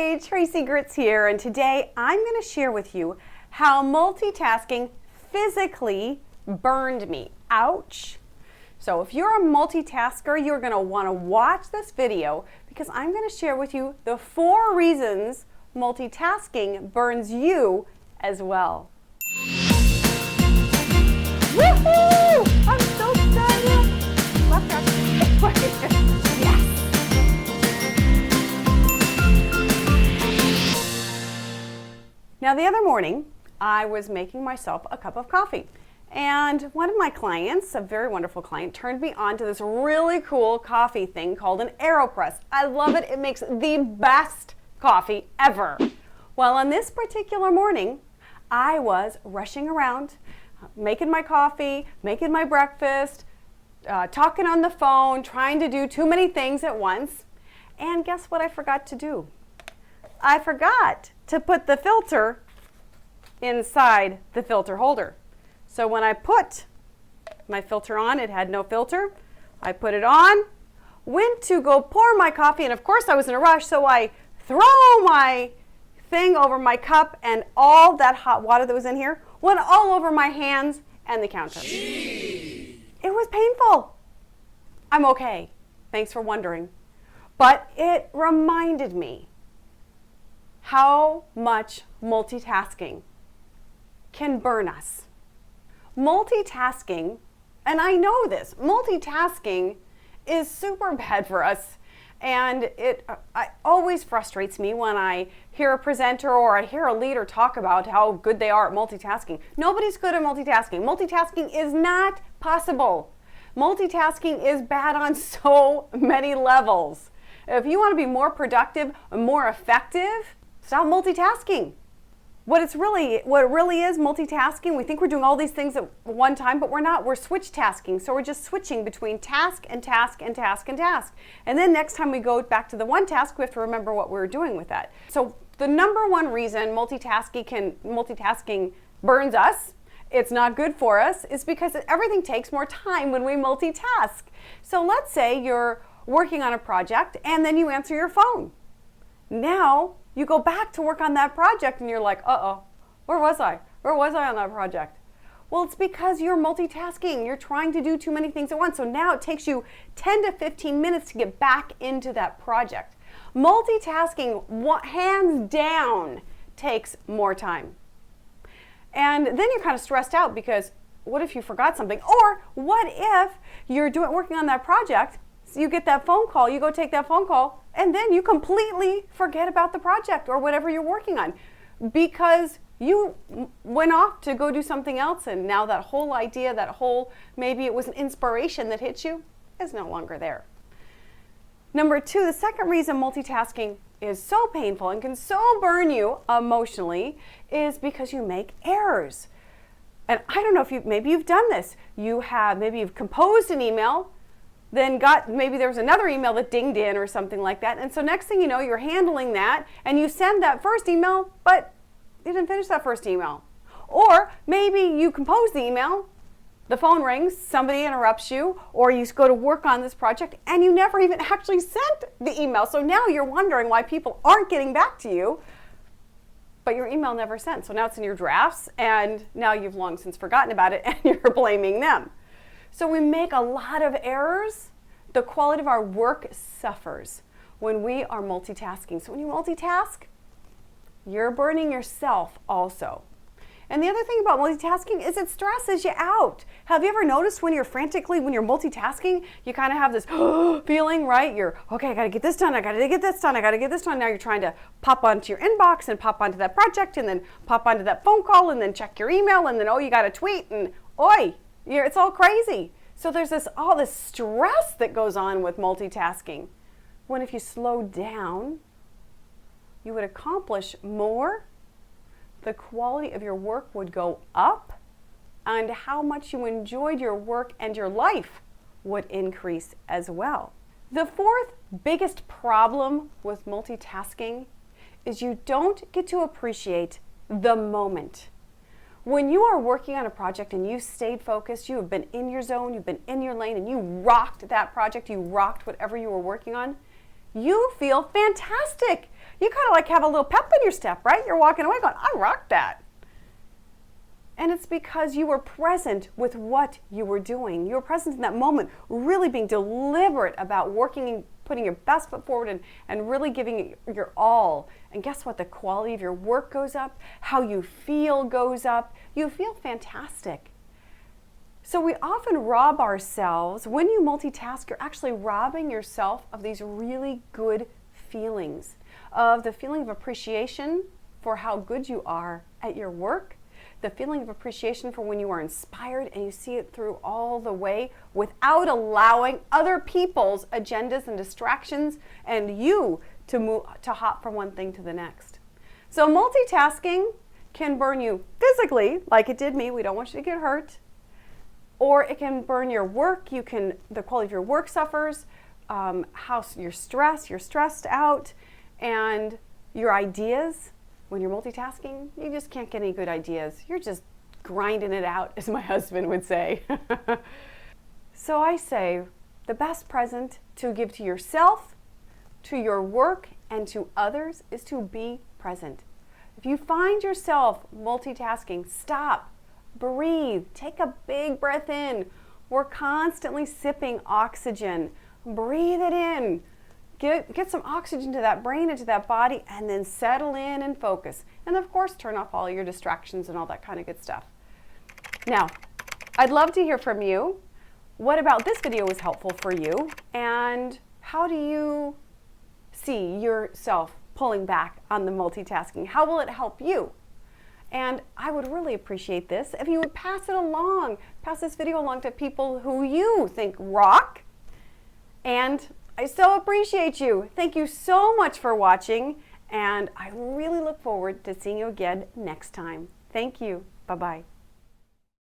Hi, Tracey Gritz here, and today I'm going to share with you how multitasking physically burned me. Ouch! So if you're a multitasker, you're going to want to watch this video because I'm going to share with you the 4 reasons multitasking burns you as well. Woohoo! I'm so excited! Yes! Now the other morning, I was making myself a cup of coffee. And one of my clients, a very wonderful client, turned me on to this really cool coffee thing called an AeroPress. I love it. It makes the best coffee ever. Well, on this particular morning, I was rushing around, making my coffee, making my breakfast, talking on the phone, trying to do too many things at once. And guess what I forgot to do? I forgot to put the filter inside the filter holder. So when I put my filter on, it had no filter. I put it on, went to go pour my coffee, and of course I was in a rush, so I throw my thing over my cup, and all that hot water that was in here went all over my hands and the counter. Gee. It was painful. I'm okay. Thanks for wondering. But it reminded me how much multitasking can burn us. Multitasking, and I know this, multitasking is super bad for us, and it always frustrates me when I hear a presenter or I hear a leader talk about how good they are at multitasking. Nobody's good at multitasking. Multitasking is not possible. Multitasking is bad on so many levels. If you want to be more productive and more effective, stop multitasking. What it really is multitasking, we think we're doing all these things at one time, but we're not. We're switch tasking. So we're just switching between task and task and task and task. And then next time we go back to the one task, we have to remember what we're doing with that. So the number one reason multitasking burns us, it's not good for us, is because everything takes more time when we multitask. So let's say you're working on a project and then you answer your phone. Now, you go back to work on that project and you're like, uh-oh, where was I? Where was I on that project? Well, it's because you're multitasking. You're trying to do too many things at once. So now it takes you 10 to 15 minutes to get back into that project. Multitasking, hands down, takes more time. And then you're kind of stressed out because what if you forgot something? Or what if you're working on that project, so you get that phone call, you go take that phone call, and then you completely forget about the project or whatever you're working on because you went off to go do something else, and now that whole idea, maybe it was an inspiration that hit you, is no longer there. Number 2, the second reason multitasking is so painful and can so burn you emotionally is because you make errors. And I don't know if maybe you've done this. Maybe you've composed an email, then maybe there was another email that dinged in or something like that. And so next thing you know, you're handling that and you send that first email, but you didn't finish that first email. Or maybe you compose the email, the phone rings, somebody interrupts you, or you go to work on this project and you never even actually sent the email. So now you're wondering why people aren't getting back to you, but your email never sent. So now it's in your drafts and now you've long since forgotten about it and you're blaming them. So we make a lot of errors. The quality of our work suffers when we are multitasking. So when you multitask, you're burning yourself also. And the other thing about multitasking is it stresses you out. Have you ever noticed when you're multitasking, you kind of have this feeling, right? Okay, I gotta get this done, I gotta get this done, I gotta get this done. Now you're trying to pop onto your inbox and pop onto that project and then pop onto that phone call and then check your email and then, you got a tweet and it's all crazy. So there's all this stress that goes on with multitasking. When if you slow down, you would accomplish more, the quality of your work would go up, and how much you enjoyed your work and your life would increase as well. The 4th biggest problem with multitasking is you don't get to appreciate the moment. When you are working on a project and you stayed focused, you have been in your zone, you've been in your lane, and you rocked that project, you rocked whatever you were working on, you feel fantastic. you kind of like have a little pep in your step, right? You're walking away going, I rocked that. And it's because you were present with what you were doing. You were present in that moment, really being deliberate about working and putting your best foot forward and really giving it your all. And guess what? The quality of your work goes up. How you feel goes up. You feel fantastic. So we often rob ourselves. When you multitask, you're actually robbing yourself of these really good feelings, of the feeling of appreciation for how good you are at your work, the feeling of appreciation for when you are inspired and you see it through all the way without allowing other people's agendas and distractions and you to hop from one thing to the next. So multitasking can burn you physically, like it did me. We don't want you to get hurt. Or it can burn your work. The quality of your work suffers. You're stressed out, and your ideas. When you're multitasking, you just can't get any good ideas. You're just grinding it out, as my husband would say. So I say the best present to give to yourself, to your work, and to others is to be present. If you find yourself multitasking, stop, breathe, take a big breath in. We're constantly sipping oxygen. Breathe it in. Get some oxygen to that brain, into that body, and then settle in and focus. And of course, turn off all your distractions and all that kind of good stuff. Now, I'd love to hear from you. What about this video was helpful for you? And how do you see yourself pulling back on the multitasking? How will it help you? And I would really appreciate this if you would pass this video along to people who you think rock. And I so appreciate you. Thank you so much for watching, and I really look forward to seeing you again next time. Thank you. Bye-bye.